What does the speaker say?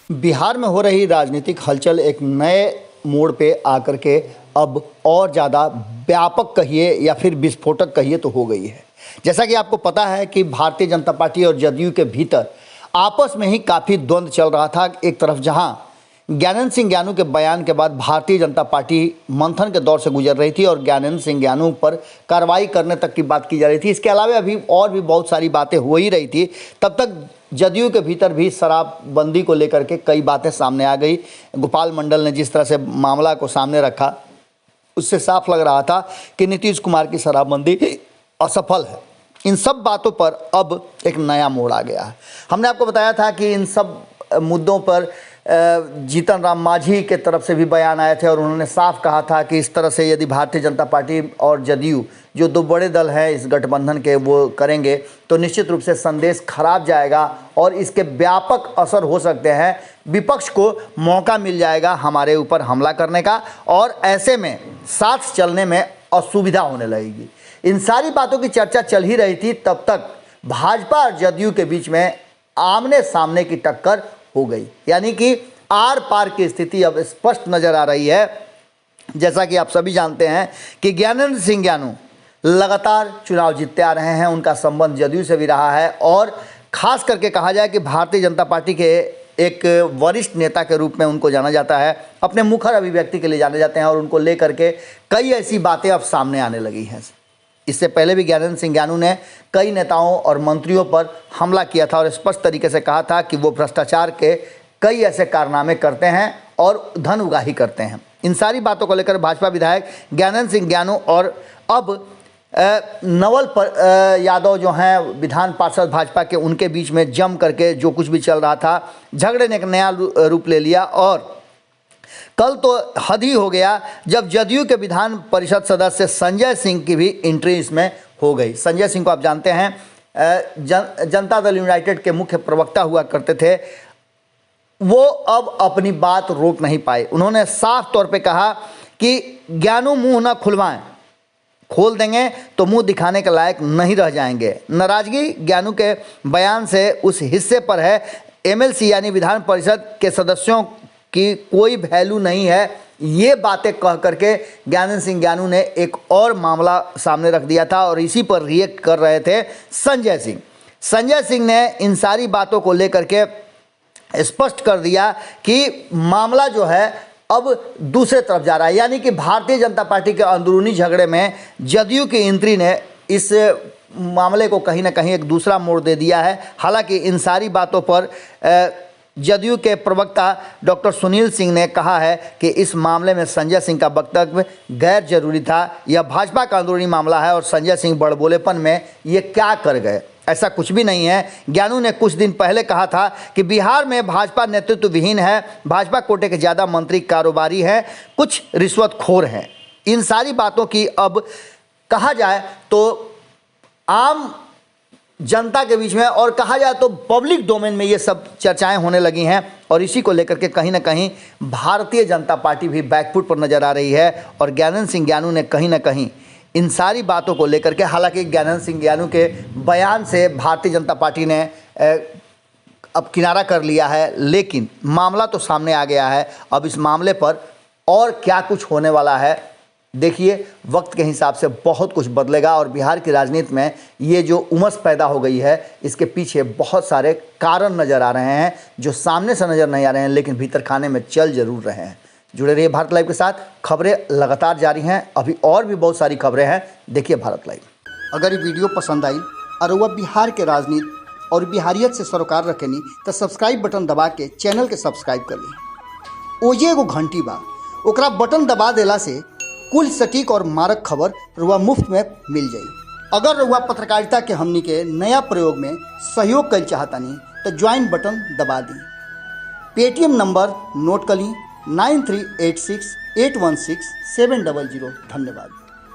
बिहार में हो रही राजनीतिक हलचल एक नए मोड़ पे आकर के अब और ज़्यादा व्यापक कहिए या फिर विस्फोटक कहिए तो हो गई है। जैसा कि आपको पता है कि भारतीय जनता पार्टी और जदयू के भीतर आपस में ही काफ़ी द्वंद्व चल रहा था। एक तरफ जहां ज्ञानेंद्र सिंह ज्ञानू के बयान के बाद भारतीय जनता पार्टी मंथन के दौर से गुजर रही थी और ज्ञानेंद्र सिंह ज्ञानू पर कार्रवाई करने तक की बात की जा रही थी। इसके अलावा अभी और भी बहुत सारी बातें हो ही रही थी। तब तक जदयू के भीतर भी शराबबंदी को लेकर के कई बातें सामने आ गई। गोपाल मंडल ने जिस तरह से मामला को सामने रखा, उससे साफ लग रहा था कि नीतीश कुमार की शराबबंदी असफल है। इन सब बातों पर अब एक नया मोड़ आ गया है। हमने आपको बताया था कि इन सब मुद्दों पर जीतन राम मांझी के तरफ से भी बयान आए थे और उन्होंने साफ कहा था कि इस तरह से यदि भारतीय जनता पार्टी और जदयू जो दो बड़े दल हैं इस गठबंधन के वो करेंगे तो निश्चित रूप से संदेश खराब जाएगा और इसके व्यापक असर हो सकते हैं। विपक्ष को मौका मिल जाएगा हमारे ऊपर हमला करने का और ऐसे में साथ चलने में असुविधा होने लगेगी। इन सारी बातों की चर्चा चल ही रही थी, तब तक भाजपा और जदयू के बीच में आमने सामने की टक्कर हो गई, यानी कि आर पार की स्थिति अब स्पष्ट नजर आ रही है। जैसा कि आप सभी जानते हैं कि ज्ञानेंद्र सिंह ज्ञानू लगातार चुनाव जीतते आ रहे हैं, उनका संबंध जदयू से भी रहा है और खास करके कहा जाए कि भारतीय जनता पार्टी के एक वरिष्ठ नेता के रूप में उनको जाना जाता है। अपने मुखर अभिव्यक्ति के लिए जाने जाते हैं और उनको लेकर के कई ऐसी बातें अब सामने आने लगी हैं। इससे पहले भी ज्ञानेंद्र सिंह ज्ञानू ने कई नेताओं और मंत्रियों पर हमला किया था और स्पष्ट तरीके से कहा था कि वो भ्रष्टाचार के कई ऐसे कारनामे करते हैं और धन उगाही करते हैं। इन सारी बातों को लेकर भाजपा विधायक ज्ञानेंद्र सिंह ज्ञानू और अब नवल यादव जो हैं विधान पार्षद भाजपा के, उनके बीच में जम करके जो कुछ भी चल रहा था, झगड़े ने एक नया रूप ले लिया और कल तो हद ही हो गया जब जदयू के विधान परिषद सदस्य संजय सिंह की भी एंट्री इसमें हो गई। संजय सिंह को आप जानते हैं, जनता दल यूनाइटेड के मुख्य प्रवक्ता हुआ करते थे। वो अब अपनी बात रोक नहीं पाए। उन्होंने साफ तौर पे कहा कि ज्ञानू मुंह ना खुलवाएं, खोल देंगे तो मुंह दिखाने के लायक नहीं रह जाएंगे। नाराजगी ज्ञानू के बयान से उस हिस्से पर है, एमएलसी यानी विधान परिषद के सदस्यों की कोई वैल्यू नहीं है। ये बातें कह करके ज्ञानेंद्र सिंह ज्ञानू ने एक और मामला सामने रख दिया था और इसी पर रिएक्ट कर रहे थे संजय सिंह। संजय सिंह ने इन सारी बातों को लेकर के स्पष्ट कर दिया कि मामला जो है अब दूसरे तरफ जा रहा है, यानी कि भारतीय जनता पार्टी के अंदरूनी झगड़े में जदयू की एंट्री ने इस मामले को कहीं ना कहीं एक दूसरा मोड़ दे दिया है। हालांकि इन सारी बातों पर जदयू के प्रवक्ता डॉक्टर सुनील सिंह ने कहा है कि इस मामले में संजय सिंह का वक्तव्य गैर जरूरी था। यह भाजपा का अंदरूनी मामला है और संजय सिंह बड़बोलेपन में ये क्या कर गए, ऐसा कुछ भी नहीं है। ज्ञानू ने कुछ दिन पहले कहा था कि बिहार में भाजपा नेतृत्व विहीन है, भाजपा कोटे के ज़्यादा मंत्री कारोबारी हैं, कुछ रिश्वतखोर हैं। इन सारी बातों की अब कहा जाए तो आम जनता के बीच में और कहा जाए तो पब्लिक डोमेन में ये सब चर्चाएं होने लगी हैं और इसी को लेकर के कहीं ना कहीं भारतीय जनता पार्टी भी बैकफुट पर नज़र आ रही है। और ज्ञानेंद्र सिंह ज्ञानू ने कहीं ना कहीं इन सारी बातों को लेकर के, हालांकि ज्ञानेंद्र सिंह ज्ञानू के बयान से भारतीय जनता पार्टी ने अब किनारा कर लिया है, लेकिन मामला तो सामने आ गया है। अब इस मामले पर और क्या कुछ होने वाला है देखिए, वक्त के हिसाब से बहुत कुछ बदलेगा और बिहार की राजनीति में ये जो उमस पैदा हो गई है इसके पीछे बहुत सारे कारण नज़र आ रहे हैं जो सामने से नज़र नहीं आ रहे हैं लेकिन भीतर खाने में चल जरूर रहे हैं। जुड़े रहिए भारत लाइव के साथ, खबरें लगातार जारी हैं, अभी और भी बहुत सारी खबरें हैं, देखिए भारत लाइव। अगर ये वीडियो पसंद आई और वह बिहार के राजनीति और बिहारियत से सरोकार रखेनी तो सब्सक्राइब बटन दबा के चैनल के सब्सक्राइब कर ली। ओजे एगो घंटी बा, ओकरा बटन दबा देला से कुल सटीक और मारक खबर रुआ मुफ्त में मिल जाई। अगर रुआ पत्रकारिता के हमनी के नया प्रयोग में सहयोग कर चाहतानी तो ज्वाइन बटन दबा दी। पेटीएम नंबर नोट कर ली 9386816700। धन्यवाद।